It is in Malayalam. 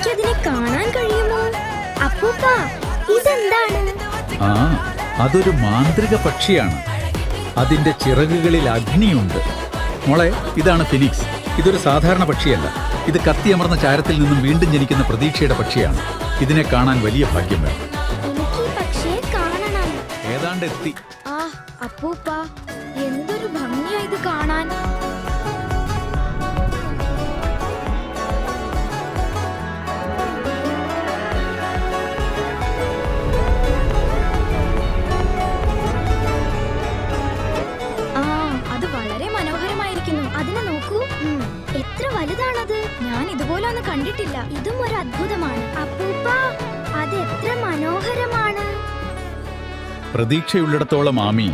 എനിക്കതിനെ കാണാൻ കഴിയുമോ? അപ്പൂപ്പ, ഇതെന്താണ്? ആ, അതൊരു മാന്ത്രിക പക്ഷിയാണ്. അതിന്റെ ചിറകുകളിൽ അഗ്നിയുണ്ട്. മോളെ, ഇതാണ് ഫിനിക്സ്. ഇതൊരു സാധാരണ പക്ഷിയല്ല. ഇത് കത്തിയമർന്ന ചാരത്തിൽ നിന്നും വീണ്ടും ജനിക്കുന്ന പ്രതീക്ഷയുടെ പക്ഷിയാണ്. ഇതിനെ കാണാൻ വലിയ ഭാഗ്യം വേണം. എനിക്ക് ഈ പക്ഷിയെ കാണണം. ഏതാണ്ട് എത്തി. ആ അപ്പൂപ്പ, എന്തൊരു ഭംഗിയാ ഇത് കാണാൻ. അത് വളരെ മനോഹരമായിരിക്കുന്നു. അതിനെ നോക്കൂ, എത്ര വലുതാണത്. ഞാൻ ഇതുപോലെ ഒന്ന് കണ്ടിട്ടില്ല. ഇതും ഒരു അത്ഭുതമാണ്. അപ്പൂപ്പ, അത് എത്ര മനോഹരമാണ്. പ്രതീക്ഷയുള്ളിടത്തോളം ആമി